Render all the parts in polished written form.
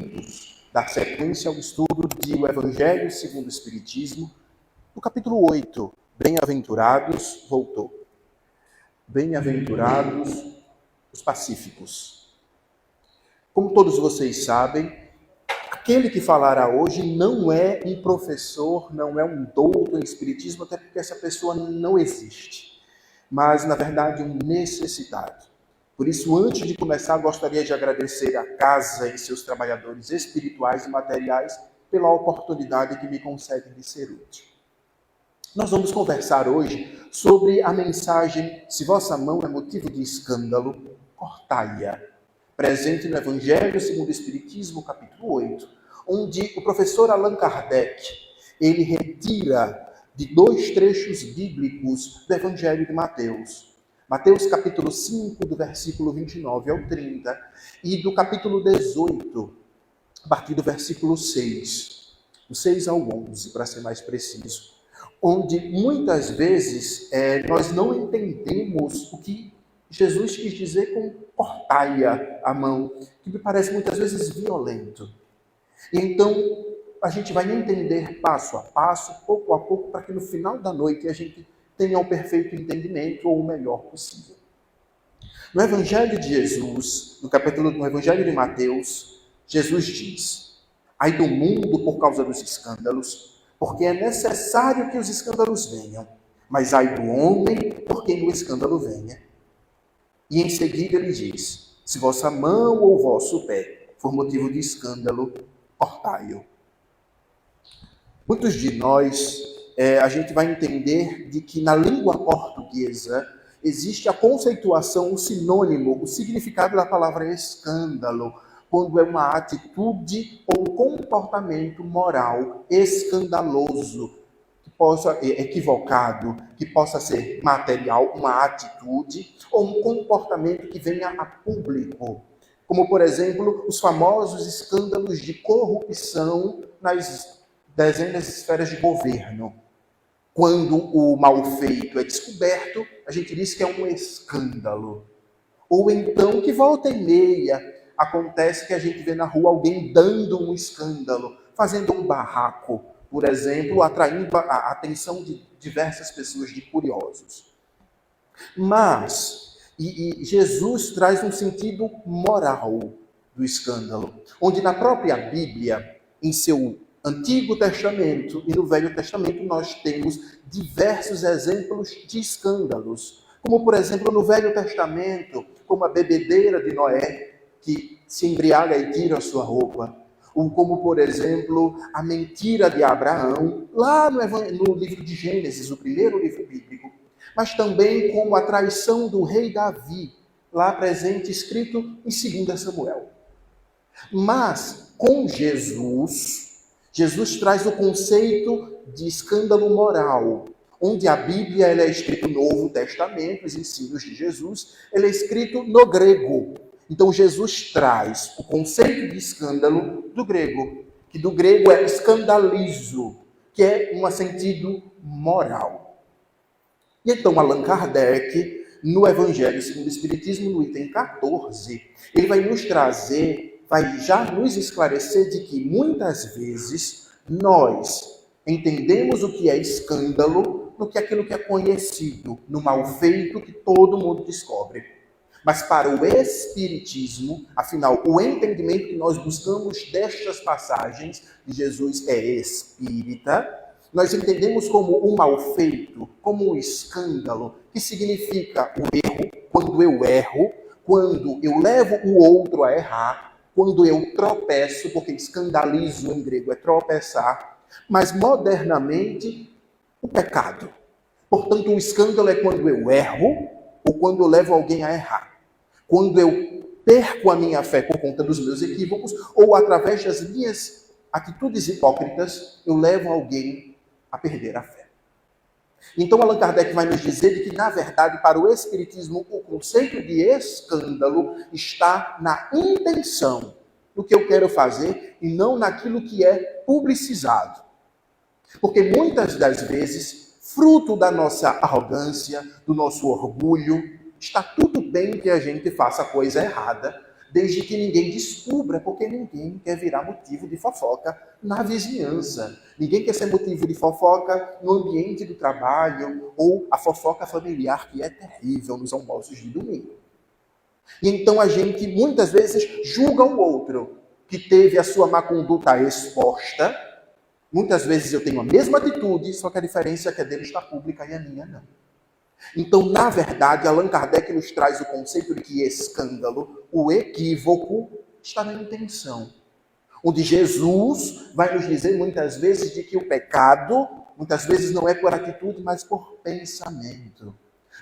juntos dar sequência ao estudo do Evangelho segundo o Espiritismo, no capítulo 8, Bem-aventurados, voltou. Bem-aventurados os pacíficos. Como todos vocês sabem, aquele que falará hoje não é um professor, não é um doutor em Espiritismo, até porque essa pessoa não existe, mas, na verdade, um necessitado. Por isso, antes de começar, gostaria de agradecer à casa e seus trabalhadores espirituais e materiais pela oportunidade que me concedem de ser útil. Nós vamos conversar hoje sobre a mensagem "Se vossa mão é motivo de escândalo, cortai-a", presente no Evangelho segundo o Espiritismo, capítulo 8, onde o professor Allan Kardec, ele retira de 2 trechos bíblicos do Evangelho de Mateus. Mateus capítulo 5, do versículo 29 ao 30, e do capítulo 18, a partir do versículo 6, do 6 ao 11, para ser mais preciso, onde muitas vezes nós não entendemos o que Jesus quis dizer com cortai-a a mão, que me parece muitas vezes violento. Então, a gente vai entender passo a passo, pouco a pouco, para que no final da noite a gente tenha o perfeito entendimento ou o melhor possível. No Evangelho de Jesus, no Evangelho de Mateus, Jesus diz: "Ai do mundo por causa dos escândalos, porque é necessário que os escândalos venham, mas ai do homem por quem o escândalo venha." E em seguida ele diz: "Se vossa mão ou vosso pé for motivo de escândalo, cortai-o." Muitos de nós, a gente vai entender de que na língua portuguesa existe a conceituação, o sinônimo, o significado da palavra escândalo, quando é uma atitude ou um comportamento moral escandaloso, que possa equivocado, que possa ser material, uma atitude, ou um comportamento que venha a público. Como, por exemplo, os famosos escândalos de corrupção nas dezenas de esferas de governo. Quando o mal feito é descoberto, a gente diz que é um escândalo. Ou então, que volta e meia, acontece que a gente vê na rua alguém dando um escândalo, fazendo um barraco, por exemplo, atraindo a atenção de diversas pessoas, de curiosos. Mas, Jesus traz um sentido moral do escândalo, onde na própria Bíblia, em seu Antigo Testamento e no Velho Testamento, nós temos diversos exemplos de escândalos. Como, por exemplo, no Velho Testamento, como a bebedeira de Noé, que se embriaga e tira a sua roupa. Ou como, por exemplo, a mentira de Abraão, lá no livro de Gênesis, o primeiro livro bíblico. Mas também como a traição do rei Davi, lá presente, escrito em 2 Samuel. Mas, com Jesus traz o conceito de escândalo moral, onde a Bíblia ela é escrita no Novo Testamento, os ensinos de Jesus, ele é escrito no grego. Então, Jesus traz o conceito de escândalo do grego, que do grego é escandalizo, que é um sentido moral. E então, Allan Kardec, no Evangelho segundo o Espiritismo, no item 14, ele vai nos trazer, vai já nos esclarecer de que muitas vezes nós entendemos o que é escândalo no que aquilo que é conhecido, no mal feito que todo mundo descobre. Mas para o Espiritismo, afinal, o entendimento que nós buscamos destas passagens de Jesus é espírita, nós entendemos como o mal feito, como o escândalo, que significa o erro, quando eu erro, quando eu levo o outro a errar, quando eu tropeço, porque escandalizo em grego é tropeçar, mas modernamente o pecado. Portanto, o escândalo é quando eu erro ou quando eu levo alguém a errar. Quando eu perco a minha fé por conta dos meus equívocos ou através das minhas atitudes hipócritas, eu levo alguém a perder a fé. Então, Allan Kardec vai nos dizer de que, na verdade, para o Espiritismo, o conceito de escândalo está na intenção do que eu quero fazer e não naquilo que é publicizado. Porque muitas das vezes, fruto da nossa arrogância, do nosso orgulho, está tudo bem que a gente faça coisa errada, desde que ninguém descubra, porque ninguém quer virar motivo de fofoca na vizinhança. Ninguém quer ser motivo de fofoca no ambiente do trabalho ou a fofoca familiar, que é terrível nos almoços de domingo. E então a gente muitas vezes julga o outro que teve a sua má conduta exposta. Muitas vezes eu tenho a mesma atitude, só que a diferença é que a dele está pública e a minha não. Então, na verdade, Allan Kardec nos traz o conceito de que escândalo, o equívoco, está na intenção. Onde Jesus vai nos dizer muitas vezes de que o pecado, muitas vezes não é por atitude, mas por pensamento.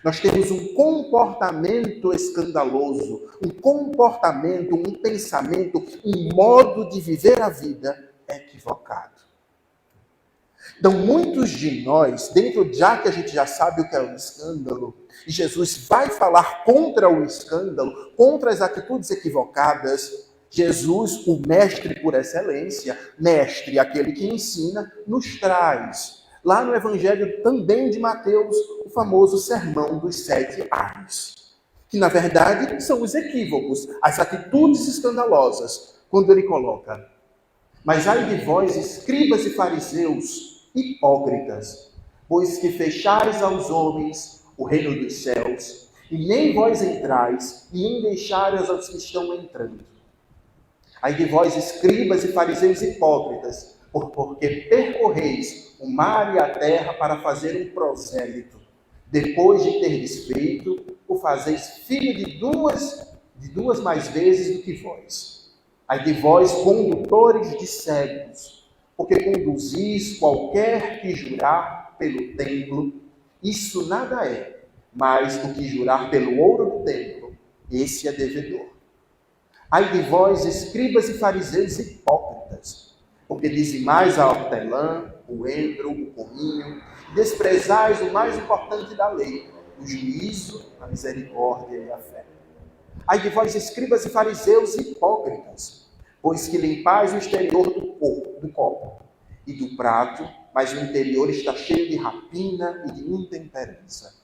Nós temos um comportamento escandaloso, um comportamento, um pensamento, um modo de viver a vida equivocado. Então, muitos de nós, já que a gente já sabe o que é o escândalo, e Jesus vai falar contra o escândalo, contra as atitudes equivocadas, Jesus, o mestre por excelência, mestre, aquele que ensina, nos traz, lá no Evangelho também de Mateus, o famoso Sermão dos 7 Ais, que na verdade são os equívocos, as atitudes escandalosas, quando ele coloca: mas ai de vós, escribas e fariseus, hipócritas, pois que fechais aos homens o reino dos céus, e nem vós entrais, e nem deixareis aos que estão entrando. Ai de vós, escribas e fariseus hipócritas, porque percorreis o mar e a terra para fazer um prosélito. Depois de terdes feito, o fazeis filho de duas mais vezes do que vós. Ai de vós, condutores de cegos, porque conduzis qualquer que jurar pelo templo, isso nada é, mas o que jurar pelo ouro do templo, esse é devedor. Ai de vós, escribas e fariseus hipócritas, porque dizimais a hortelã, o endro, o cominho, desprezais o mais importante da lei, o juízo, a misericórdia e a fé. Ai de vós, escribas e fariseus hipócritas, pois que limpais o exterior do copo e do prato, mas o interior está cheio de rapina e de intemperança.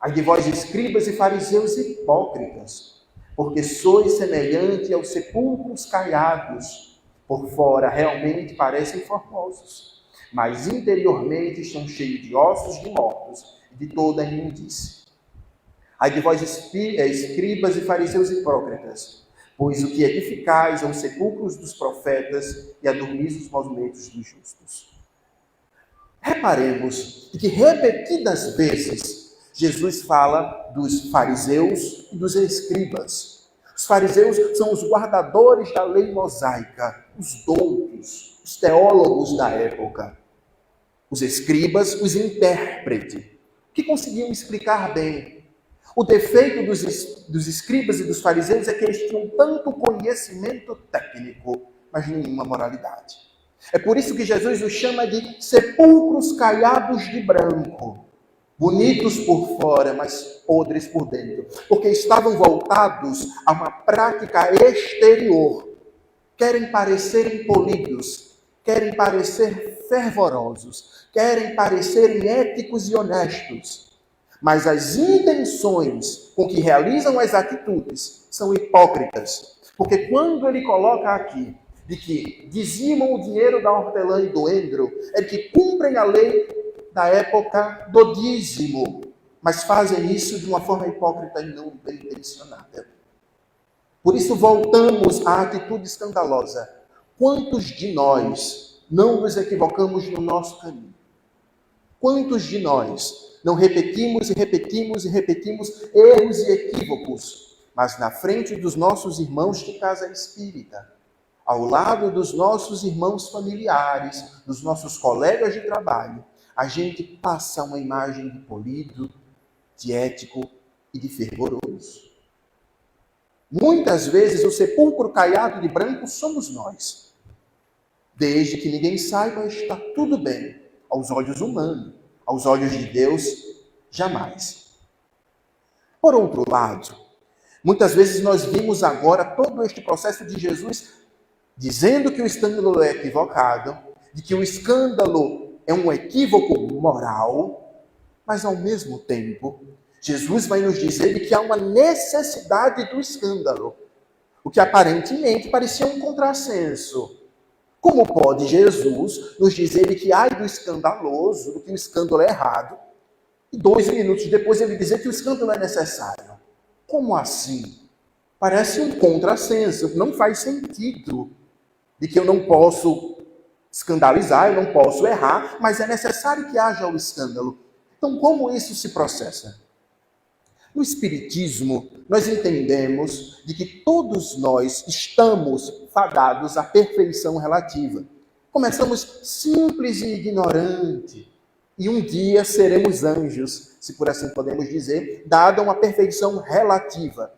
Ai de vós, escribas e fariseus hipócritas, porque sois semelhante aos sepulcros caiados, por fora realmente parecem formosos, mas interiormente estão cheios de ossos de mortos e de toda a imundície. Ai de vós, escribas e fariseus hipócritas, pois o que edificais são os sepulcros dos profetas e a dormir os movimentos dos justos. Reparemos que repetidas vezes Jesus fala dos fariseus e dos escribas. Os fariseus são os guardadores da lei mosaica, os doutos, os teólogos da época. Os escribas, os intérpretes, que conseguiam explicar bem. O defeito dos escribas e dos fariseus é que eles tinham tanto conhecimento técnico, mas nenhuma moralidade. É por isso que Jesus os chama de sepulcros caiados de branco, bonitos por fora, mas podres por dentro, porque estavam voltados a uma prática exterior. Querem parecer polidos, querem parecer fervorosos, querem parecer éticos e honestos. Mas as intenções com que realizam as atitudes são hipócritas. Porque quando ele coloca aqui de que dizimam o dinheiro da hortelã e do endro, é que cumprem a lei da época do dízimo, mas fazem isso de uma forma hipócrita e não bem intencionada. Por isso voltamos à atitude escandalosa. Quantos de nós não nos equivocamos no nosso caminho? Quantos de nós não repetimos e repetimos e repetimos erros e equívocos, mas na frente dos nossos irmãos de casa espírita, ao lado dos nossos irmãos familiares, dos nossos colegas de trabalho, a gente passa uma imagem de polido, de ético e de fervoroso. Muitas vezes o sepulcro caiado de branco somos nós. Desde que ninguém saiba, está tudo bem aos olhos humanos. Aos olhos de Deus, jamais. Por outro lado, muitas vezes nós vimos agora todo este processo de Jesus dizendo que o escândalo é equivocado, de que o escândalo é um equívoco moral, mas ao mesmo tempo, Jesus vai nos dizer que há uma necessidade do escândalo. o que aparentemente parecia um contrassenso. Como pode Jesus nos dizer que ai do escandaloso, do que o escândalo é errado, e 2 minutos depois ele dizer que o escândalo é necessário? Como assim? Parece um contrassenso, não faz sentido de que eu não posso escandalizar, eu não posso errar, mas é necessário que haja o escândalo. Então, como isso se processa? No Espiritismo, nós entendemos de que todos nós estamos fadados à perfeição relativa. Começamos simples e ignorante, e um dia seremos anjos, se por assim podemos dizer, dada uma perfeição relativa.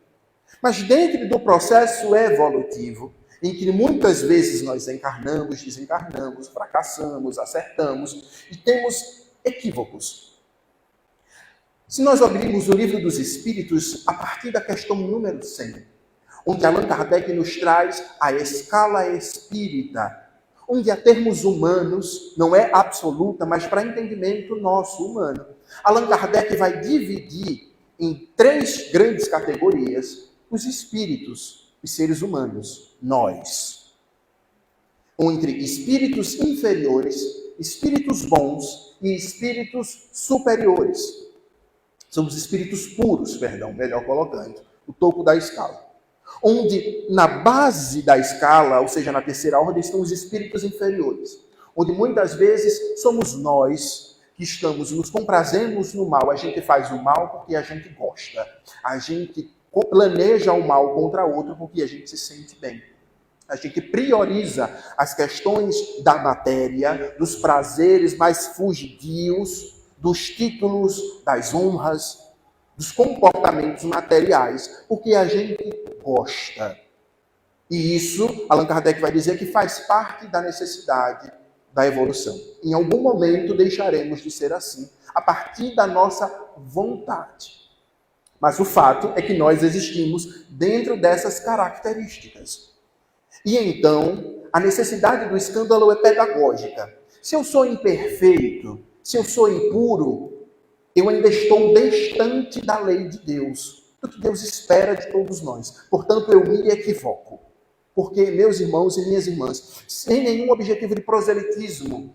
Mas dentro do processo evolutivo, em que muitas vezes nós encarnamos, desencarnamos, fracassamos, acertamos e temos equívocos. Se nós abrirmos o Livro dos Espíritos, a partir da questão número 100, onde Allan Kardec nos traz a escala espírita, onde a termos humanos não é absoluta, mas para entendimento nosso humano. Allan Kardec vai dividir em 3 grandes categorias os espíritos, os seres humanos, nós. Entre espíritos inferiores, espíritos bons e espíritos superiores. São os espíritos puros, melhor colocando, o topo da escala. Onde na base da escala, ou seja, na terceira ordem, estão os espíritos inferiores. Onde muitas vezes somos nós que nos comprazemos no mal. A gente faz o mal porque a gente gosta. A gente planeja o mal contra outro porque a gente se sente bem. A gente prioriza as questões da matéria, dos prazeres mais fugidios, dos títulos, das honras, dos comportamentos materiais, porque a gente gosta. E isso, Allan Kardec vai dizer que faz parte da necessidade da evolução. Em algum momento deixaremos de ser assim, a partir da nossa vontade. Mas o fato é que nós existimos dentro dessas características. E então, a necessidade do escândalo é pedagógica. Se eu sou imperfeito, se eu sou impuro, eu ainda estou distante da lei de Deus, do que Deus espera de todos nós. Portanto, eu me equivoco. Porque, meus irmãos e minhas irmãs, sem nenhum objetivo de proselitismo,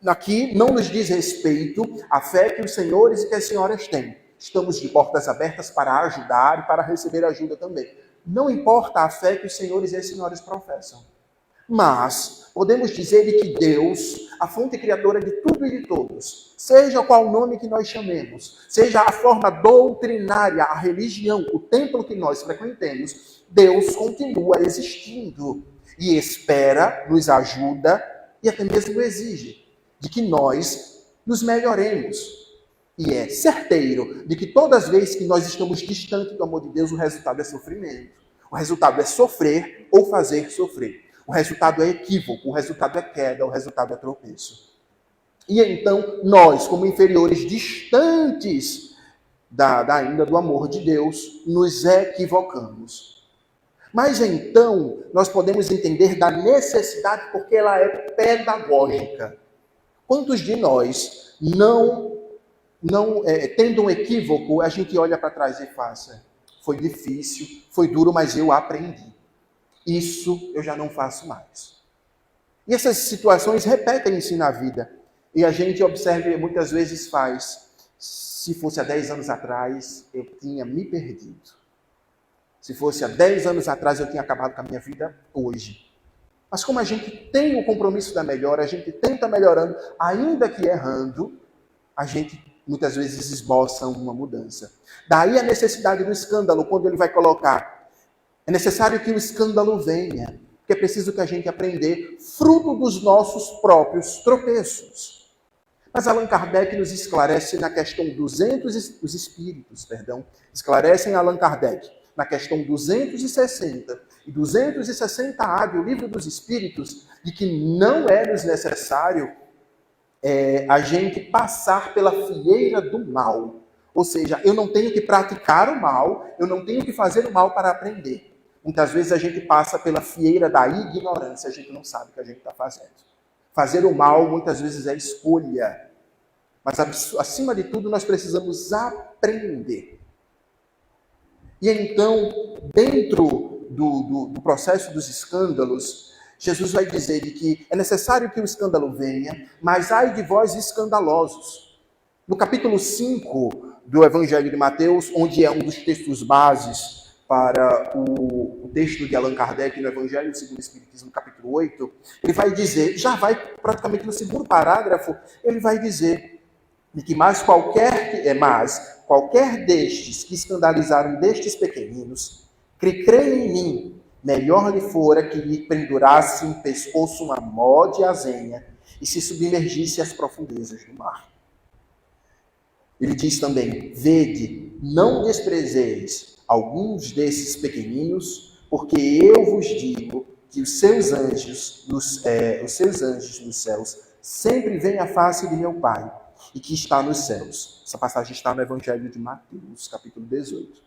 aqui não nos diz respeito à fé que os senhores e que as senhoras têm. Estamos de portas abertas para ajudar e para receber ajuda também. Não importa a fé que os senhores e as senhoras professam. Mas podemos dizer que Deus, a fonte criadora de tudo e de todos, seja qual nome que nós chamemos, seja a forma doutrinária, a religião, o templo que nós frequentemos, Deus continua existindo e espera, nos ajuda e até mesmo exige de que nós nos melhoremos. E é certeiro de que todas as vezes que nós estamos distantes do amor de Deus, o resultado é sofrimento. O resultado é sofrer ou fazer sofrer. O resultado é equívoco, o resultado é queda, o resultado é tropeço. E então, nós, como inferiores, distantes ainda do amor de Deus, nos equivocamos. Mas então, nós podemos entender da necessidade, porque ela é pedagógica. Quantos de nós, tendo um equívoco, a gente olha para trás e fala, foi difícil, foi duro, mas eu aprendi. Isso eu já não faço mais. E essas situações repetem-se na vida. E a gente observa e muitas vezes faz. Se fosse há 10 anos atrás, eu tinha me perdido. Se fosse há 10 anos atrás, eu tinha acabado com a minha vida hoje. Mas como a gente tem o compromisso da melhora, a gente tenta melhorando, ainda que errando, a gente muitas vezes esboça uma mudança. Daí a necessidade do escândalo, quando ele vai colocar. É necessário que o escândalo venha, porque é preciso que a gente aprender fruto dos nossos próprios tropeços. Mas Allan Kardec nos esclarece na questão 200, os espíritos, esclarecem Allan Kardec na questão 260 e 260A do Livro dos Espíritos, de que não é nos necessário a gente passar pela fieira do mal. Ou seja, eu não tenho que praticar o mal, eu não tenho que fazer o mal para aprender. Muitas vezes a gente passa pela fieira da ignorância, a gente não sabe o que a gente está fazendo. Fazer o mal muitas vezes é escolha. Mas acima de tudo nós precisamos aprender. E então, dentro do processo dos escândalos, Jesus vai dizer que é necessário que o escândalo venha, mas ai de vós escandalosos. No capítulo 5 do Evangelho de Mateus, onde é um dos textos bases para o texto de Allan Kardec no Evangelho segundo o Espiritismo, capítulo 8, ele vai dizer, já vai praticamente no segundo parágrafo, ele vai dizer que qualquer destes que escandalizaram destes pequeninos, que creem em mim, melhor lhe fora que lhe pendurasse em pescoço uma mó de azenha e se submergisse às profundezas do mar. Ele diz também, vede, não desprezeis alguns desses pequeninos, porque eu vos digo que os seus anjos nos céus sempre veem a face de meu Pai, e que está nos céus. Essa passagem está no Evangelho de Mateus, capítulo 18.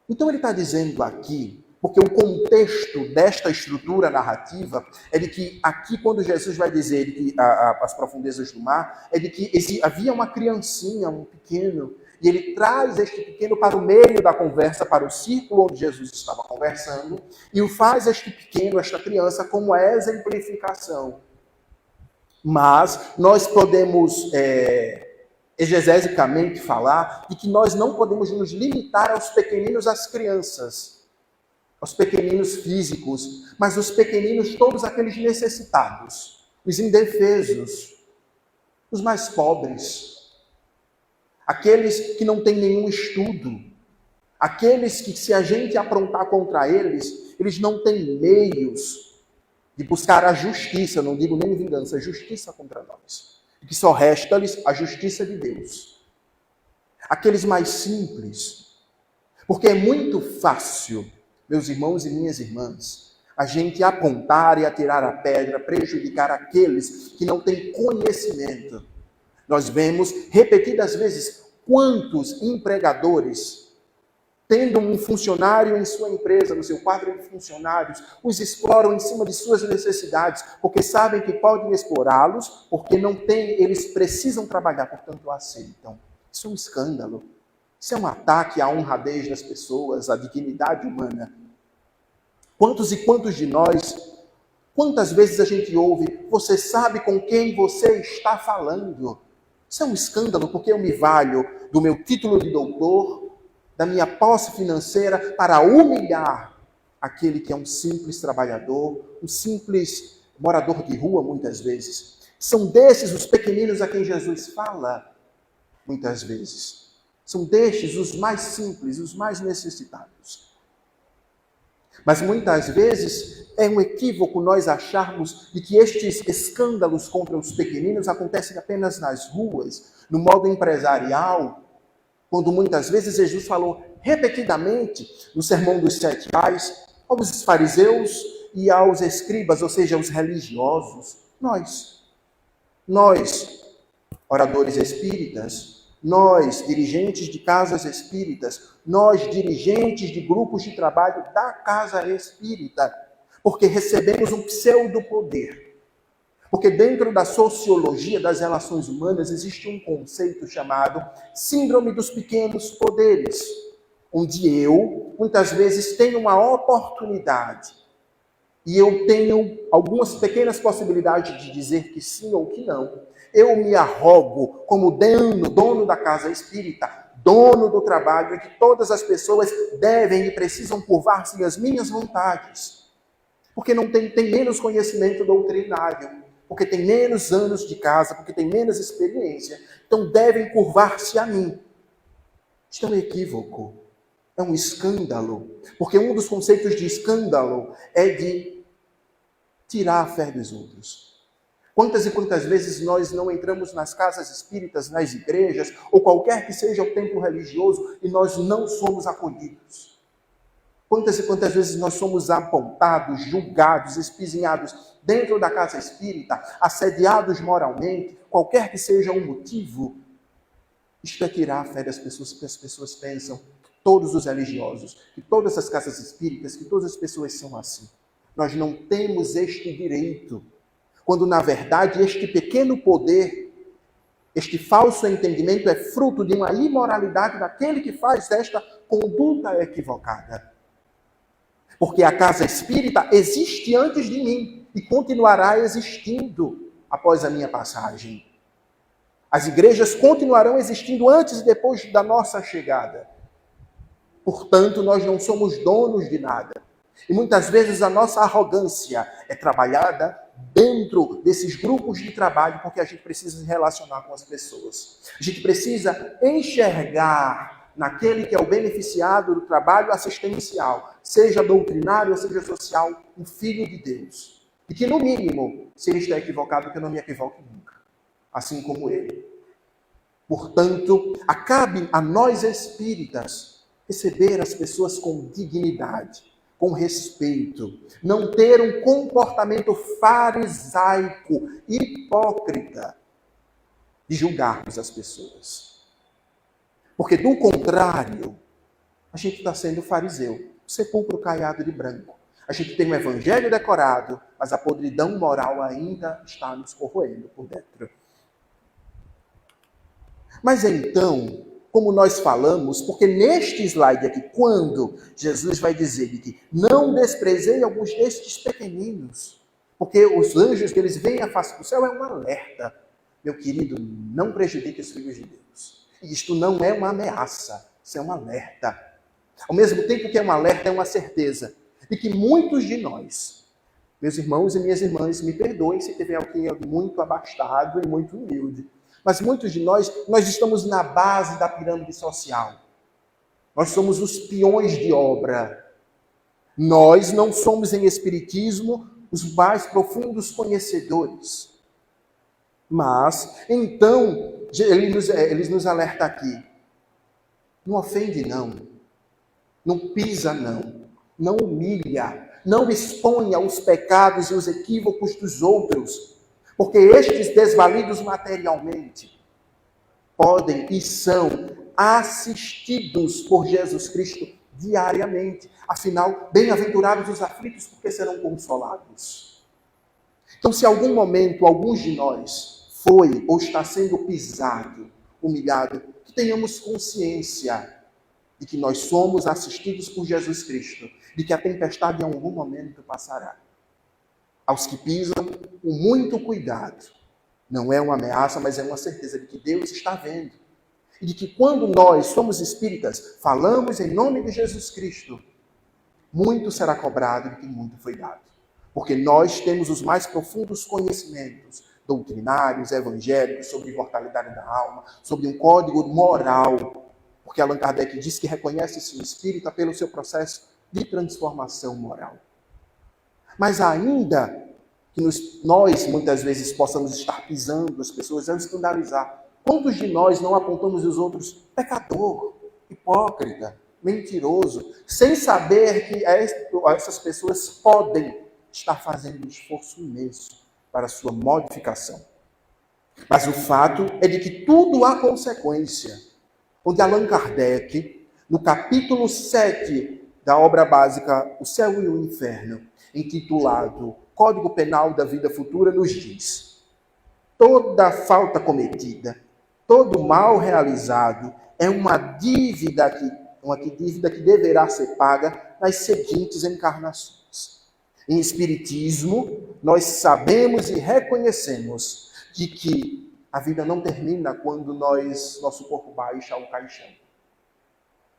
Então ele está dizendo aqui, porque o contexto desta estrutura narrativa é de que aqui, quando Jesus vai dizer que as profundezas do mar, é de que havia uma criancinha, um pequeno, e ele traz este pequeno para o meio da conversa, para o círculo onde Jesus estava conversando, e o faz este pequeno, esta criança, como a exemplificação. Mas nós podemos exegesicamente falar de que nós não podemos nos limitar aos pequeninos, às crianças, aos pequeninos físicos, mas os pequeninos, todos aqueles necessitados, os indefesos, os mais pobres, aqueles que não têm nenhum estudo, aqueles que, se a gente aprontar contra eles, eles não têm meios de buscar a justiça, não digo nem vingança, a justiça contra nós. E que só resta-lhes a justiça de Deus. Aqueles mais simples. Porque é muito fácil, meus irmãos e minhas irmãs, a gente apontar e atirar a pedra, prejudicar aqueles que não têm conhecimento. Nós vemos repetidas vezes quantos empregadores, tendo um funcionário em sua empresa, no seu quadro de funcionários, os exploram em cima de suas necessidades, porque sabem que podem explorá-los, porque não tem, eles precisam trabalhar, portanto o aceitam. Isso é um escândalo. Isso é um ataque à honradez das pessoas, à dignidade humana. Quantos e quantos de nós, quantas vezes a gente ouve, você sabe com quem você está falando? Isso é um escândalo, porque eu me valho do meu título de doutor, da minha posse financeira, para humilhar aquele que é um simples trabalhador, um simples morador de rua, muitas vezes. São desses os pequeninos a quem Jesus fala, muitas vezes. São destes os mais simples, os mais necessitados. Mas muitas vezes é um equívoco nós acharmos de que estes escândalos contra os pequeninos acontecem apenas nas ruas, no modo empresarial, quando muitas vezes Jesus falou repetidamente no Sermão dos 7 Pais aos fariseus e aos escribas, ou seja, aos religiosos. Nós, oradores espíritas, nós, dirigentes de casas espíritas, nós, dirigentes de grupos de trabalho da casa espírita, porque recebemos um pseudo-poder. Porque dentro da sociologia das relações humanas existe um conceito chamado síndrome dos pequenos poderes, onde eu, muitas vezes, tenho uma oportunidade e eu tenho algumas pequenas possibilidades de dizer que sim ou que não. Eu me arrogo como dono da casa espírita, dono do trabalho, e que todas as pessoas devem e precisam curvar-se às minhas vontades. Porque não tem menos conhecimento doutrinário, porque tem menos anos de casa, porque tem menos experiência, então devem curvar-se a mim. Isto é um equívoco, é um escândalo, porque um dos conceitos de escândalo é de tirar a fé dos outros. Quantas e quantas vezes nós não entramos nas casas espíritas, nas igrejas, ou qualquer que seja o templo religioso, e nós não somos acolhidos? Quantas e quantas vezes nós somos apontados, julgados, espizinhados dentro da casa espírita, assediados moralmente, qualquer que seja o motivo? Isto é tirar a fé das pessoas, porque as pessoas pensam, todos os religiosos, que todas as casas espíritas, que todas as pessoas são assim. Nós não temos este direito, quando na verdade este pequeno poder, este falso entendimento é fruto de uma imoralidade daquele que faz esta conduta equivocada. Porque a casa espírita existe antes de mim e continuará existindo após a minha passagem. As igrejas continuarão existindo antes e depois da nossa chegada. Portanto, nós não somos donos de nada. E muitas vezes a nossa arrogância é trabalhada dentro desses grupos de trabalho, porque a gente precisa se relacionar com as pessoas. A gente precisa enxergar naquele que é o beneficiado do trabalho assistencial, seja doutrinário ou seja social, um filho de Deus. E que, no mínimo, se ele está equivocado, que eu não me equivoque nunca, assim como ele. Portanto, cabe a nós espíritas receber as pessoas com dignidade, com respeito, não ter um comportamento farisaico, hipócrita, de julgarmos as pessoas. Porque, do contrário, a gente está sendo fariseu, sepulcro caiado de branco. A gente tem um evangelho decorado, mas a podridão moral ainda está nos corroendo por dentro. Mas então, como nós falamos, porque neste slide aqui, quando Jesus vai dizer que não desprezei alguns destes pequeninos, porque os anjos que eles veem a face do céu é um alerta. Meu querido, não prejudique os filhos de Deus. E isto não é uma ameaça, isso é um alerta. Ao mesmo tempo que é um alerta, é uma certeza de que muitos de nós, meus irmãos e minhas irmãs, me perdoem se tiver alguém muito abastado e muito humilde, mas muitos de nós estamos na base da pirâmide social. Nós somos os peões de obra. Nós não somos em espiritismo os mais profundos conhecedores. Mas, então, ele nos alerta aqui. Não ofende, não. Não pisa, não. Não humilha. Não exponha os pecados e os equívocos dos outros. Porque estes desvalidos materialmente podem e são assistidos por Jesus Cristo diariamente. Afinal, bem-aventurados os aflitos, porque serão consolados. Então, se em algum momento alguns de nós foi ou está sendo pisado, humilhado, que tenhamos consciência de que nós somos assistidos por Jesus Cristo, de que a tempestade em algum momento passará. Aos que pisam, com muito cuidado. Não é uma ameaça, mas é uma certeza de que Deus está vendo. E de que quando nós somos espíritas, falamos em nome de Jesus Cristo, muito será cobrado de que muito foi dado. Porque nós temos os mais profundos conhecimentos doutrinários, evangélicos, sobre imortalidade da alma, sobre um código moral. Porque Allan Kardec diz que reconhece-se o espírita pelo seu processo de transformação moral. Mas ainda que nós, muitas vezes, possamos estar pisando as pessoas, é escandalizar. Quantos de nós não apontamos os outros pecador, hipócrita, mentiroso, sem saber que essas pessoas podem estar fazendo um esforço imenso para a sua modificação. Mas o fato é de que tudo há consequência. Onde Allan Kardec, no capítulo 7 da obra básica O Céu e o Inferno, intitulado Código Penal da Vida Futura, nos diz: toda falta cometida, todo mal realizado é uma dívida que deverá ser paga nas seguintes encarnações. Em Espiritismo, nós sabemos e reconhecemos de que a vida não termina quando nosso corpo baixa ao caixão.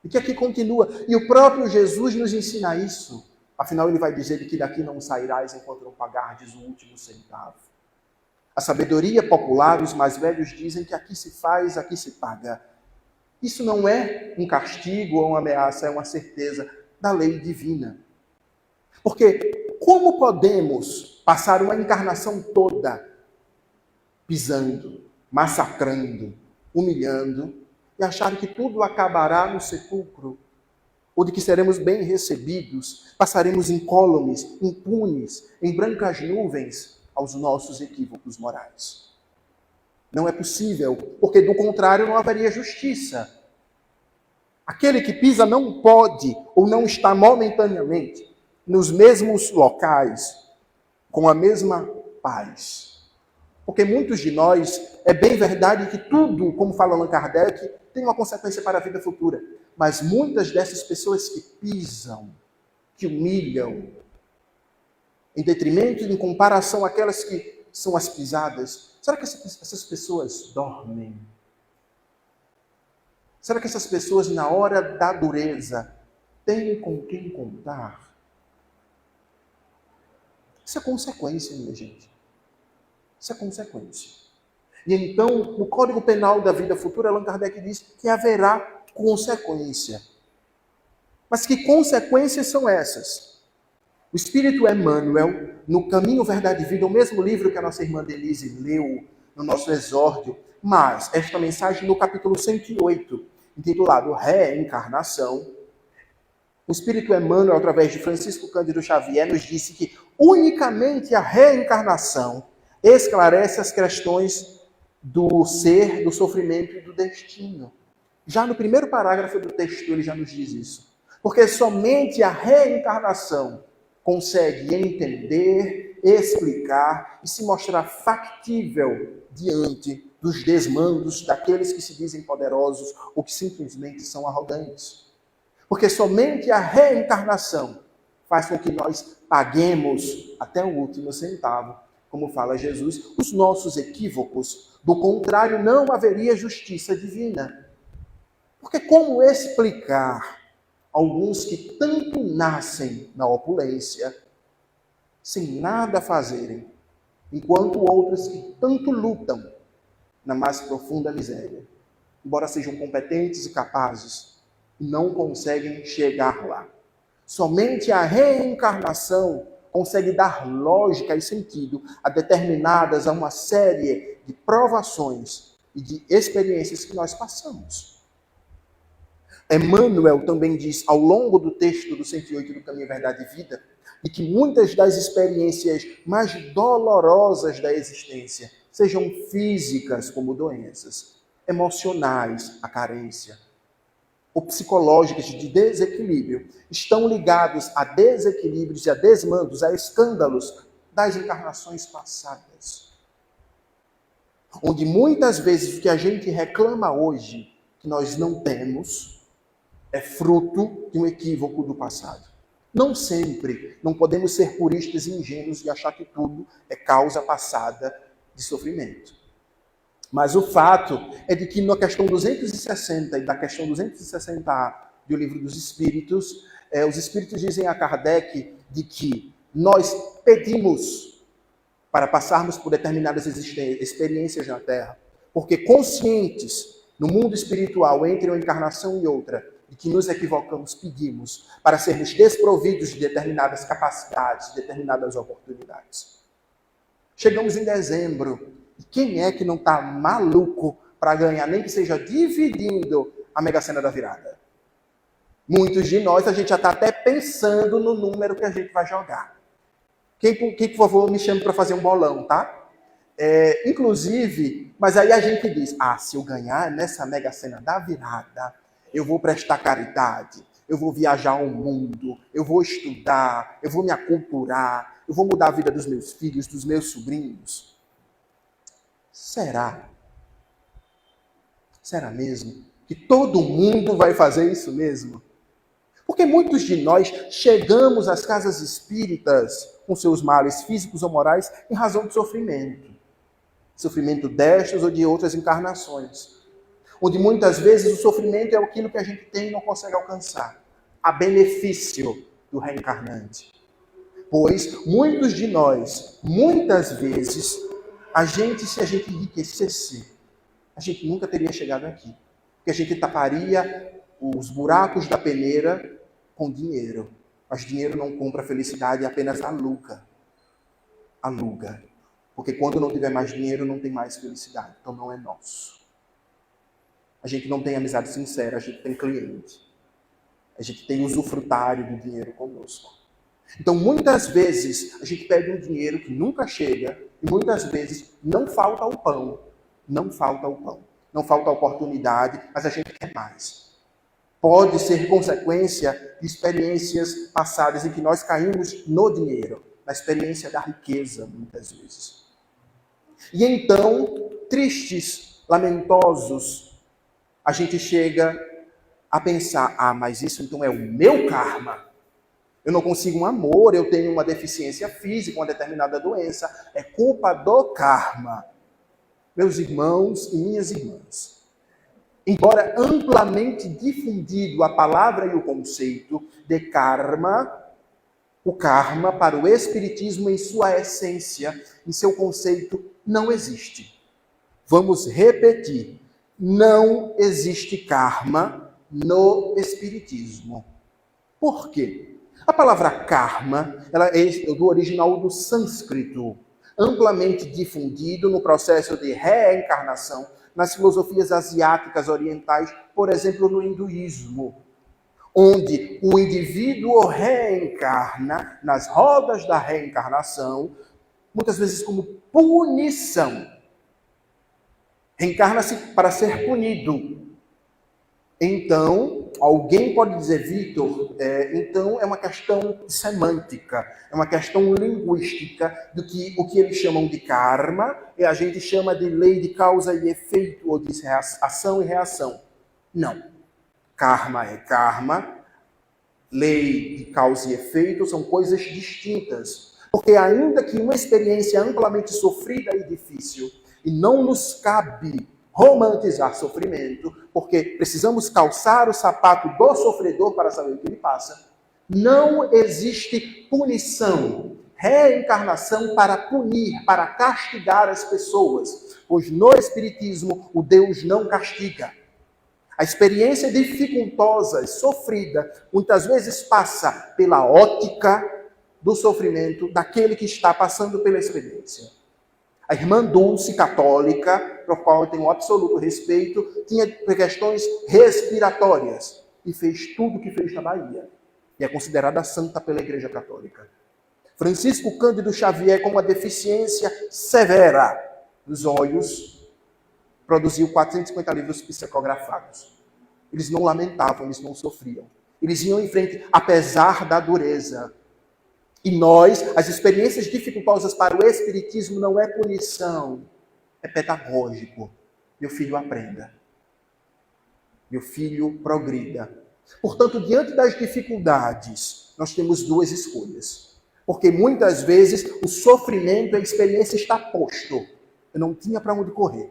E que aqui continua. E o próprio Jesus nos ensina isso. Afinal, ele vai dizer que daqui não sairás enquanto não pagardes o último centavo. A sabedoria popular, os mais velhos dizem que aqui se faz, aqui se paga. Isso não é um castigo ou uma ameaça, é uma certeza da lei divina. Porque como podemos passar uma encarnação toda pisando, massacrando, humilhando e achar que tudo acabará no sepulcro? Ou de que seremos bem recebidos, passaremos incólumes, impunes, em brancas nuvens aos nossos equívocos morais. Não é possível, porque do contrário não haveria justiça. Aquele que pisa não pode ou não está momentaneamente nos mesmos locais, com a mesma paz. Porque muitos de nós, é bem verdade que tudo, como fala Allan Kardec, tem uma consequência para a vida futura. Mas muitas dessas pessoas que pisam, que humilham, em detrimento, em comparação àquelas que são as pisadas? Será que essas pessoas dormem? Será que essas pessoas, na hora da dureza, têm com quem contar? Isso é consequência, minha gente. Isso é consequência. E então, no Código Penal da Vida Futura, Allan Kardec diz que haverá consequência. Mas que consequências são essas? O Espírito Emmanuel, no Caminho, Verdade e Vida, o mesmo livro que a nossa irmã Denise leu no nosso exórdio, mas esta mensagem no capítulo 108, intitulado Reencarnação, o Espírito Emmanuel, através de Francisco Cândido Xavier, nos disse que unicamente a reencarnação esclarece as questões do ser, do sofrimento e do destino. Já no primeiro parágrafo do texto ele já nos diz isso. Porque somente a reencarnação consegue entender, explicar e se mostrar factível diante dos desmandos daqueles que se dizem poderosos ou que simplesmente são arrogantes. Porque somente a reencarnação faz com que nós paguemos até o último centavo, como fala Jesus, os nossos equívocos. Do contrário, não haveria justiça divina. Porque como explicar alguns que tanto nascem na opulência, sem nada fazerem, enquanto outros que tanto lutam na mais profunda miséria, embora sejam competentes e capazes, não conseguem chegar lá. Somente a reencarnação consegue dar lógica e sentido a determinadas, a uma série de provações e de experiências que nós passamos. Emmanuel também diz, ao longo do texto do 108 do Caminho, Verdade e Vida, de que muitas das experiências mais dolorosas da existência, sejam físicas como doenças, emocionais, a carência, ou psicológicas de desequilíbrio, estão ligados a desequilíbrios e a desmandos, a escândalos das encarnações passadas. Onde muitas vezes o que a gente reclama hoje, que nós não temos, é fruto de um equívoco do passado. Não sempre, não podemos ser puristas e ingênuos e achar que tudo é causa passada de sofrimento. Mas o fato é de que na questão 260 e da questão 260A do Livro dos Espíritos, os Espíritos dizem a Kardec de que nós pedimos para passarmos por determinadas experiências na Terra, porque conscientes no mundo espiritual entre uma encarnação e outra, de que nos equivocamos, pedimos para sermos desprovidos de determinadas capacidades, de determinadas oportunidades. Chegamos em dezembro, e quem é que não está maluco para ganhar, nem que seja dividindo a Mega Sena da virada? Muitos de nós, a gente já está até pensando no número que a gente vai jogar. Quem, por favor, me chame para fazer um bolão, tá? Inclusive, mas aí a gente diz, se eu ganhar nessa Mega Sena da virada, eu vou prestar caridade, eu vou viajar ao mundo, eu vou estudar, eu vou me aculturar, eu vou mudar a vida dos meus filhos, dos meus sobrinhos. Será? Será mesmo que todo mundo vai fazer isso mesmo? Porque muitos de nós chegamos às casas espíritas com seus males físicos ou morais em razão de sofrimento. Sofrimento destas ou de outras encarnações. Onde muitas vezes o sofrimento é aquilo que a gente tem e não consegue alcançar. A benefício do reencarnante. Pois muitos de nós, muitas vezes, se a gente enriquecesse, a gente nunca teria chegado aqui. Porque a gente taparia os buracos da peneira com dinheiro. Mas dinheiro não compra felicidade, apenas aluga. Aluga. Porque quando não tiver mais dinheiro, não tem mais felicidade. Então não é nosso. A gente não tem amizade sincera, a gente tem cliente. A gente tem usufrutário do dinheiro conosco. Então, muitas vezes, a gente pede um dinheiro que nunca chega e muitas vezes não falta o pão. Não falta o pão. Não falta a oportunidade, mas a gente quer mais. Pode ser consequência de experiências passadas em que nós caímos no dinheiro, na experiência da riqueza, muitas vezes. E então, tristes, lamentosos, a gente chega a pensar, mas isso então é o meu karma. Eu não consigo um amor, eu tenho uma deficiência física, uma determinada doença. É culpa do karma. Meus irmãos e minhas irmãs, embora amplamente difundido a palavra e o conceito de karma, o karma para o Espiritismo em sua essência, em seu conceito, não existe. Vamos repetir. Não existe karma no Espiritismo. Por quê? A palavra karma, ela é do original do sânscrito, amplamente difundido no processo de reencarnação nas filosofias asiáticas orientais, por exemplo, no hinduísmo, onde o indivíduo reencarna nas rodas da reencarnação, muitas vezes como punição. Reencarna-se para ser punido. Então, alguém pode dizer, Vitor, então é uma questão semântica, é uma questão linguística do que o que eles chamam de karma, e a gente chama de lei de causa e efeito, ou de ação e reação. Não. Karma é karma, lei de causa e efeito são coisas distintas. Porque ainda que uma experiência amplamente sofrida e difícil, e não nos cabe romantizar sofrimento, porque precisamos calçar o sapato do sofredor para saber o que ele passa. Não existe punição, reencarnação para punir, para castigar as pessoas, pois no Espiritismo o Deus não castiga. A experiência dificultosa, sofrida, muitas vezes passa pela ótica do sofrimento daquele que está passando pela experiência. A irmã Dulce, católica, para a qual eu tenho um absoluto respeito, tinha questões respiratórias e fez tudo o que fez na Bahia. E é considerada santa pela Igreja Católica. Francisco Cândido Xavier, com uma deficiência severa dos olhos, produziu 450 livros psicografados. Eles não lamentavam, eles não sofriam. Eles iam em frente, apesar da dureza. E nós, as experiências dificultosas para o Espiritismo não é punição, é pedagógico. Meu filho, aprenda. Meu filho, progrida. Portanto, diante das dificuldades, nós temos duas escolhas. Porque muitas vezes o sofrimento, a experiência está posto. Eu não tinha para onde correr.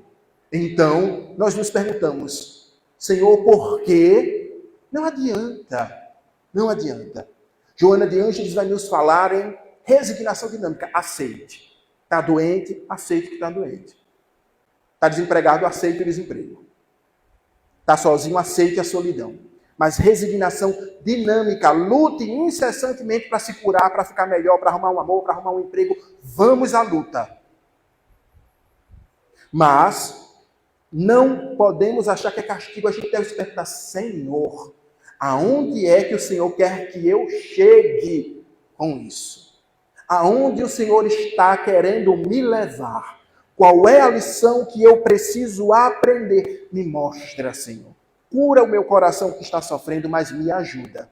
Então, nós nos perguntamos, Senhor, por quê? Não adianta. Não adianta. Joana de Ângeles vai nos falar em resignação dinâmica. Aceite. Está doente? Aceite que está doente. Está desempregado? Aceite o desemprego. Está sozinho? Aceite a solidão. Mas resignação dinâmica. Lute incessantemente para se curar, para ficar melhor, para arrumar um amor, para arrumar um emprego. Vamos à luta. Mas não podemos achar que é castigo. A gente deve se perguntar, Senhor, aonde é que o Senhor quer que eu chegue com isso? Aonde o Senhor está querendo me levar? Qual é a lição que eu preciso aprender? Me mostra, Senhor. Cura o meu coração que está sofrendo, mas me ajuda.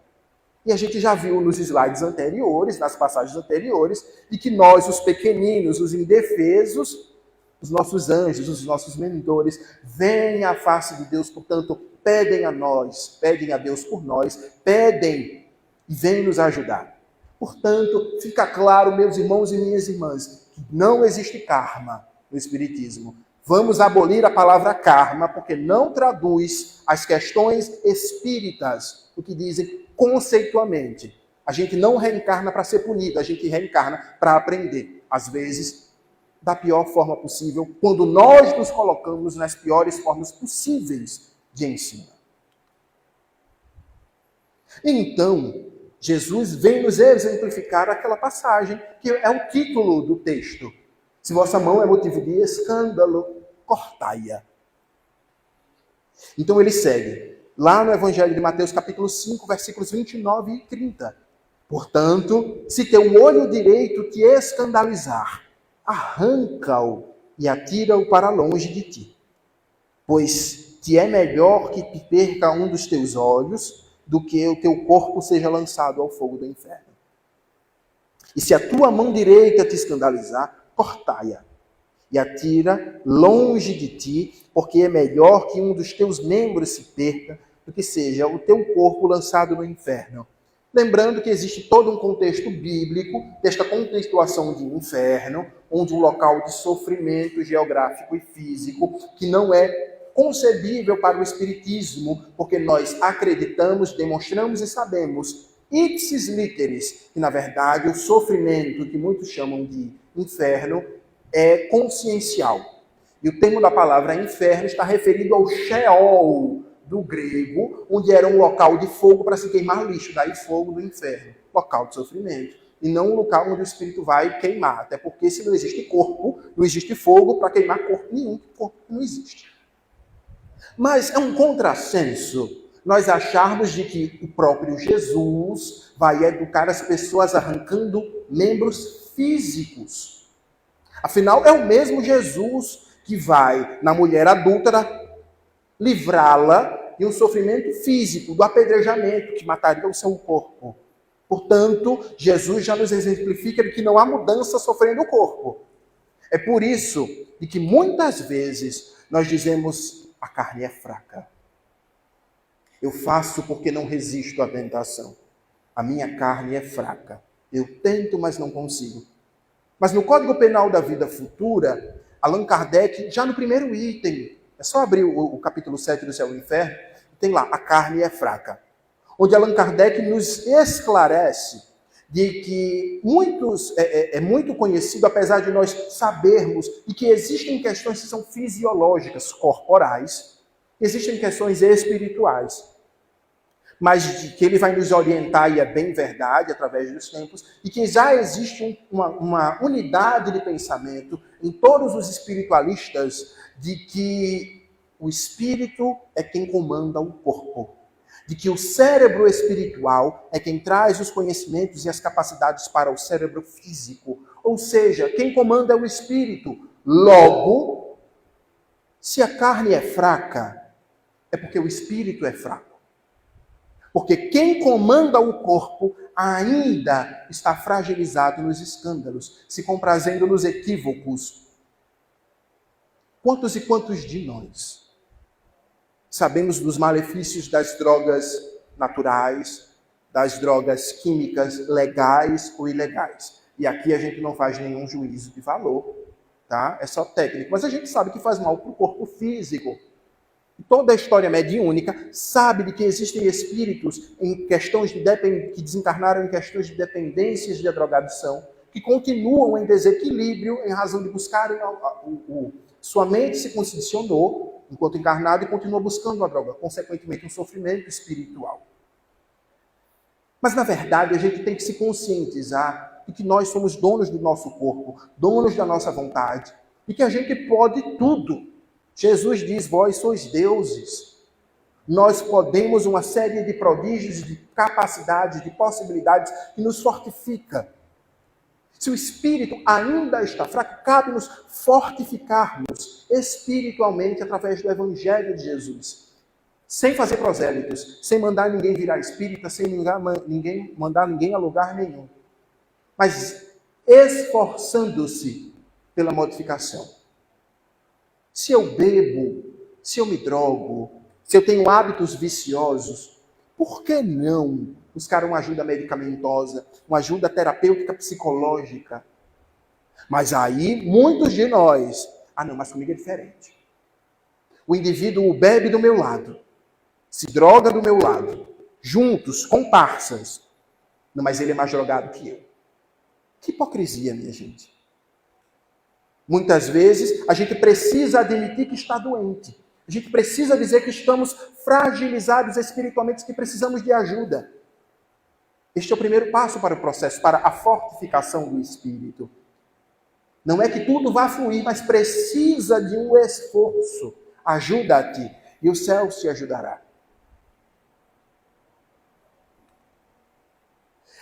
E a gente já viu nos slides anteriores, nas passagens anteriores, de que nós, os pequeninos, os indefesos, os nossos anjos, os nossos mentores, veem a face de Deus, portanto, pedem a nós, pedem a Deus por nós, pedem e vêm nos ajudar. Portanto, fica claro, meus irmãos e minhas irmãs, que não existe karma no Espiritismo. Vamos abolir a palavra karma, porque não traduz as questões espíritas, o que dizem conceitualmente. A gente não reencarna para ser punido, a gente reencarna para aprender. Às vezes, da pior forma possível, quando nós nos colocamos nas piores formas possíveis de ensino. Então, Jesus vem nos exemplificar aquela passagem, que é o título do texto. Se vossa mão é motivo de escândalo, cortai-a. Então ele segue, lá no Evangelho de Mateus, capítulo 5, versículos 29 e 30. Portanto, se teu olho direito te escandalizar, arranca-o e atira-o para longe de ti. Pois te é melhor que te perca um dos teus olhos do que o teu corpo seja lançado ao fogo do inferno. E se a tua mão direita te escandalizar, cortai-a e atira longe de ti, porque é melhor que um dos teus membros se perca do que seja o teu corpo lançado no inferno. Lembrando que existe todo um contexto bíblico desta contextuação de inferno, onde um local de sofrimento geográfico e físico que não é concebível para o espiritismo, porque nós acreditamos, demonstramos e sabemos, ipsis literis, que na verdade o sofrimento que muitos chamam de inferno é consciencial. E o termo da palavra inferno está referido ao Sheol, do grego, onde era um local de fogo para se queimar lixo, daí fogo do inferno, local de sofrimento. E não um local onde o espírito vai queimar, até porque se não existe corpo, não existe fogo para queimar corpo nenhum, corpo não existe. Mas é um contrassenso nós acharmos de que o próprio Jesus vai educar as pessoas arrancando membros físicos. Afinal, é o mesmo Jesus que vai na mulher adúltera livrá-la de um sofrimento físico, do apedrejamento que mataria o seu corpo. Portanto, Jesus já nos exemplifica de que não há mudança sofrendo o corpo. É por isso de que muitas vezes nós dizemos, a carne é fraca. Eu faço porque não resisto à tentação. A minha carne é fraca. Eu tento, mas não consigo. Mas no Código Penal da Vida Futura, Allan Kardec, já no primeiro item, é só abrir o capítulo 7 do Céu e Inferno, tem lá, a carne é fraca. Onde Allan Kardec nos esclarece de que é muito conhecido, apesar de nós sabermos, e que existem questões que são fisiológicas, corporais, existem questões espirituais, mas de que ele vai nos orientar, e é bem verdade, através dos tempos, e que já existe uma unidade de pensamento em todos os espiritualistas, de que o espírito é quem comanda o corpo, de que o cérebro espiritual é quem traz os conhecimentos e as capacidades para o cérebro físico, ou seja, quem comanda é o espírito. Logo, se a carne é fraca, é porque o espírito é fraco. Porque quem comanda o corpo ainda está fragilizado nos escândalos, se comprazendo nos equívocos. Quantos e quantos de nós sabemos dos malefícios das drogas naturais, das drogas químicas legais ou ilegais? E aqui a gente não faz nenhum juízo de valor, tá? É só técnico. Mas a gente sabe que faz mal para o corpo físico. Toda a história mediúnica sabe de que existem espíritos em questões que desencarnaram em questões de dependências de drogadição, que continuam em desequilíbrio em razão de buscarem sua mente se condicionou enquanto encarnado e continua buscando a droga, consequentemente um sofrimento espiritual. Mas na verdade a gente tem que se conscientizar de que nós somos donos do nosso corpo, donos da nossa vontade, e que a gente pode tudo. Jesus diz, vós sois deuses. Nós podemos uma série de prodígios, de capacidades, de possibilidades que nos fortifica. Se o espírito ainda está fraco, cabe-nos fortificarmos espiritualmente através do Evangelho de Jesus. Sem fazer prosélitos, sem mandar ninguém virar espírita, sem mandar ninguém a lugar nenhum. Mas esforçando-se pela modificação. Se eu bebo, se eu me drogo, se eu tenho hábitos viciosos, por que não buscar uma ajuda medicamentosa, uma ajuda terapêutica psicológica? Mas aí, muitos de nós, não, mas comigo é diferente. O indivíduo bebe do meu lado, se droga do meu lado, juntos, comparsas. Não, mas ele é mais drogado que eu. Que hipocrisia, minha gente. Muitas vezes, a gente precisa admitir que está doente. A gente precisa dizer que estamos fragilizados espiritualmente, que precisamos de ajuda. Este é o primeiro passo para o processo, para a fortificação do espírito. Não é que tudo vá fluir, mas precisa de um esforço. Ajuda-te e o céu te ajudará.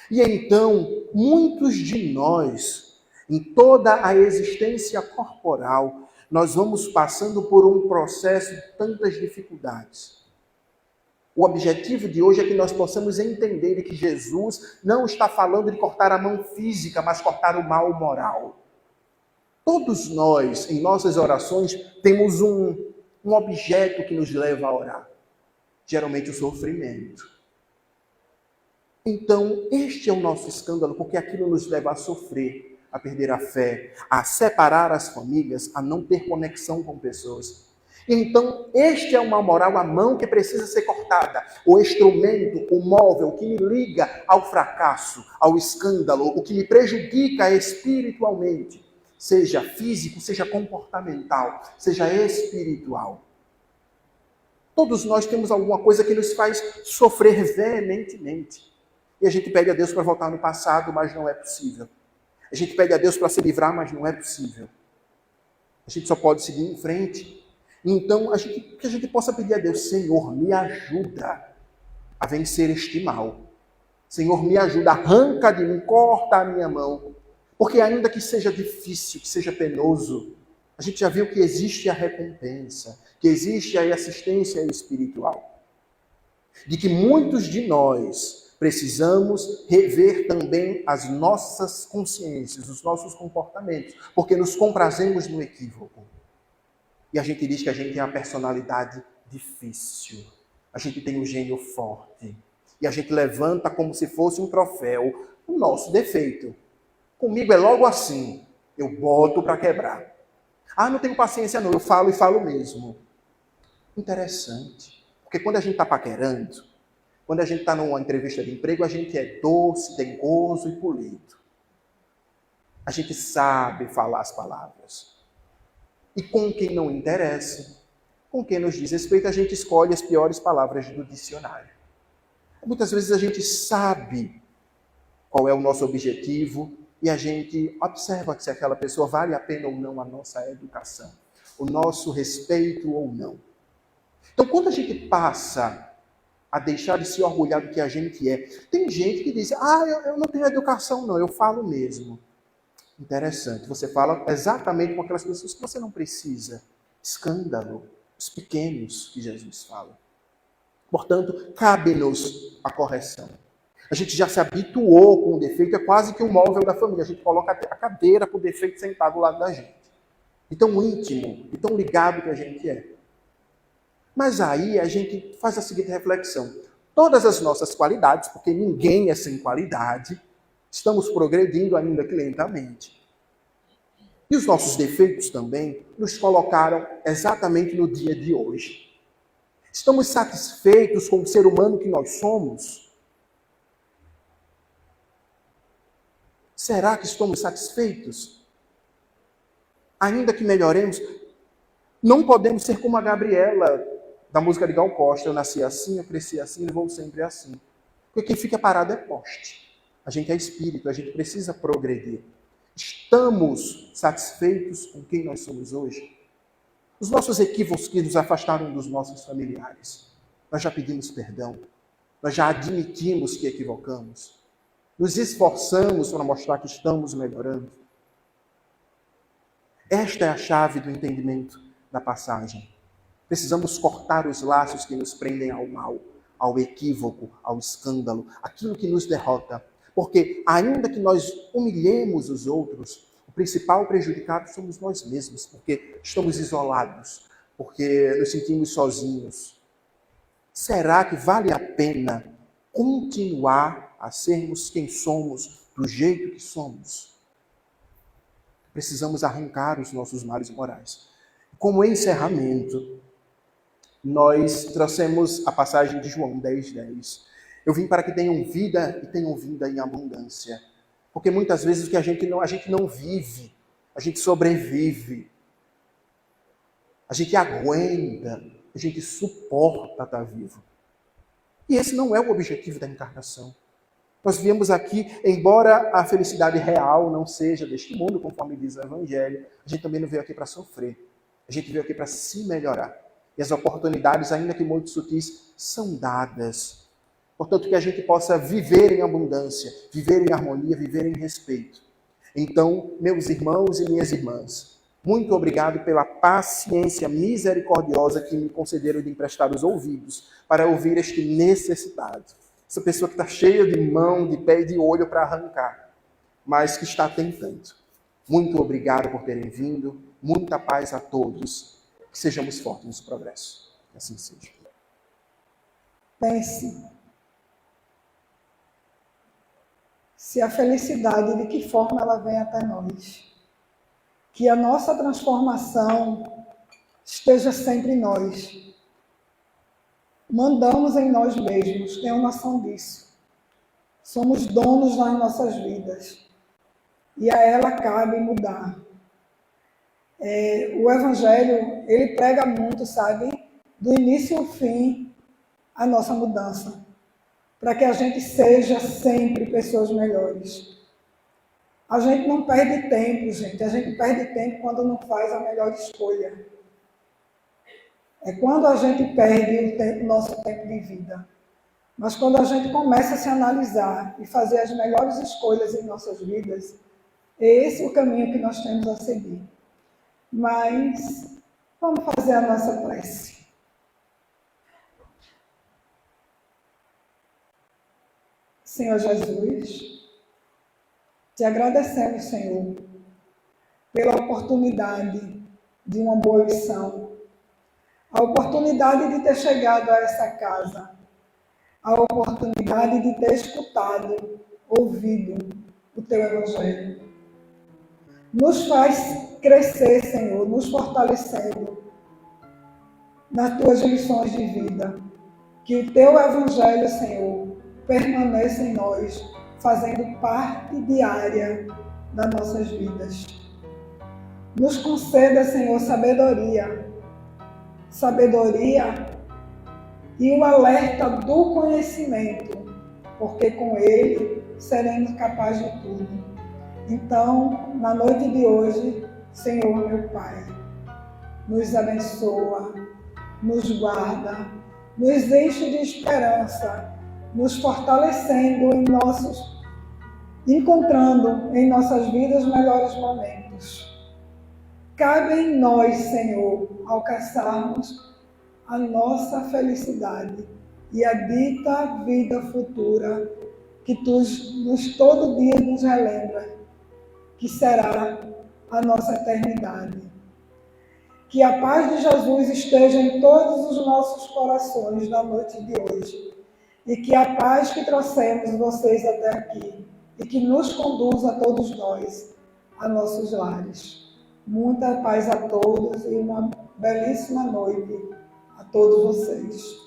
E então, muitos de nós, em toda a existência corporal, nós vamos passando por um processo de tantas dificuldades. O objetivo de hoje é que nós possamos entender que Jesus não está falando de cortar a mão física, mas cortar o mal moral. Todos nós, em nossas orações, temos um objeto que nos leva a orar. Geralmente o sofrimento. Então, este é o nosso escândalo, porque aquilo nos leva a sofrer, a perder a fé, a separar as famílias, a não ter conexão com pessoas. Então, este é uma moral, a mão que precisa ser cortada, o instrumento, o móvel que me liga ao fracasso, ao escândalo, o que me prejudica espiritualmente, seja físico, seja comportamental, seja espiritual. Todos nós temos alguma coisa que nos faz sofrer veementemente. E a gente pede a Deus para voltar no passado, mas não é possível. A gente pede a Deus para se livrar, mas não é possível. A gente só pode seguir em frente. Então, que a gente possa pedir a Deus, Senhor, me ajuda a vencer este mal. Senhor, me ajuda, arranca de mim, corta a minha mão. Porque ainda que seja difícil, que seja penoso, a gente já viu que existe a recompensa, que existe a assistência espiritual. De que muitos de nós precisamos rever também as nossas consciências, os nossos comportamentos, porque nos comprazemos no equívoco. E a gente diz que a gente tem uma personalidade difícil, a gente tem um gênio forte, e a gente levanta como se fosse um troféu o nosso defeito. Comigo é logo assim, eu boto para quebrar. Ah, não tenho paciência não, eu falo e falo mesmo. Interessante, porque quando a gente está paquerando, quando a gente está numa entrevista de emprego, a gente é doce, dengoso e polido. A gente sabe falar as palavras. E com quem não interessa, com quem nos diz respeito, a gente escolhe as piores palavras do dicionário. Muitas vezes a gente sabe qual é o nosso objetivo e a gente observa se aquela pessoa vale a pena ou não a nossa educação, o nosso respeito ou não. Então, quando a gente passa a deixar de se orgulhar do que a gente é. Tem gente que diz, eu não tenho educação não, eu falo mesmo. Interessante, você fala exatamente com aquelas pessoas que você não precisa. Escândalo, os pequenos que Jesus fala. Portanto, cabe-nos a correção. A gente já se habituou com o defeito, é quase que um móvel da família. A gente coloca a cadeira com o defeito sentado do lado da gente. E tão íntimo, e tão ligado que a gente é. Mas aí a gente faz a seguinte reflexão. Todas as nossas qualidades, porque ninguém é sem qualidade, estamos progredindo ainda que lentamente. E os nossos defeitos também nos colocaram exatamente no dia de hoje. Estamos satisfeitos com o ser humano que nós somos? Será que estamos satisfeitos? Ainda que melhoremos, não podemos ser como a Gabriela, da música de Gal Costa, eu nasci assim, eu cresci assim, e vou sempre assim. Porque quem fica parado é poste. A gente é espírito, a gente precisa progredir. Estamos satisfeitos com quem nós somos hoje? Os nossos equívocos que nos afastaram dos nossos familiares, nós já pedimos perdão, nós já admitimos que equivocamos, nos esforçamos para mostrar que estamos melhorando. Esta é a chave do entendimento da passagem. Precisamos cortar os laços que nos prendem ao mal, ao equívoco, ao escândalo, aquilo que nos derrota. Porque, ainda que nós humilhemos os outros, o principal prejudicado somos nós mesmos, porque estamos isolados, porque nos sentimos sozinhos. Será que vale a pena continuar a sermos quem somos, do jeito que somos? Precisamos arrancar os nossos males morais. Como encerramento, nós trouxemos a passagem de João 10:10. Eu vim para que tenham vida e tenham vida em abundância. Porque muitas vezes o que a gente não vive, a gente sobrevive. A gente aguenta, a gente suporta estar vivo. E esse não é o objetivo da encarnação. Nós viemos aqui, embora a felicidade real não seja deste mundo, conforme diz o Evangelho, a gente também não veio aqui para sofrer. A gente veio aqui para se melhorar. E as oportunidades, ainda que muito sutis, são dadas. Portanto, que a gente possa viver em abundância, viver em harmonia, viver em respeito. Então, meus irmãos e minhas irmãs, muito obrigado pela paciência misericordiosa que me concederam de emprestar os ouvidos para ouvir este necessitado. Essa pessoa que está cheia de mão, de pé e de olho para arrancar, mas que está tentando. Muito obrigado por terem vindo. Muita paz a todos. Que sejamos fortes no progresso. Que assim seja. Péssimo. se a felicidade, de que forma ela vem até nós. Que a nossa transformação esteja sempre em nós. Mandamos em nós mesmos, tenham noção disso. Somos donos das nossas vidas. E a ela cabe mudar. O Evangelho, ele prega muito, sabe? Do início ao fim, a nossa mudança. Para que a gente seja sempre pessoas melhores. A gente não perde tempo, gente. A gente perde tempo quando não faz a melhor escolha. É quando a gente perde o nosso tempo de vida. Mas quando a gente começa a se analisar e fazer as melhores escolhas em nossas vidas, é esse o caminho que nós temos a seguir. Mas vamos fazer a nossa prece. Senhor Jesus, te agradecemos, Senhor, pela oportunidade de uma boa lição, a oportunidade de ter chegado a essa casa, a oportunidade de ter escutado, ouvido o teu Evangelho. Nos faz crescer, Senhor, nos fortalecendo nas tuas lições de vida. Que o teu Evangelho, Senhor, permaneça em nós, fazendo parte diária das nossas vidas. Nos conceda, Senhor, sabedoria e o alerta do conhecimento, porque com ele seremos capazes de tudo. Então, na noite de hoje, Senhor meu Pai, nos abençoa, nos guarda, nos enche de esperança, nos fortalecendo encontrando em nossas vidas melhores momentos. Cabe em nós, Senhor, alcançarmos a nossa felicidade e a dita vida futura que Tu todo dia nos relembra, que será a nossa eternidade. Que a paz de Jesus esteja em todos os nossos corações na noite de hoje. E que a paz que trouxemos vocês até aqui e que nos conduza a todos nós a nossos lares. Muita paz a todos e uma belíssima noite a todos vocês.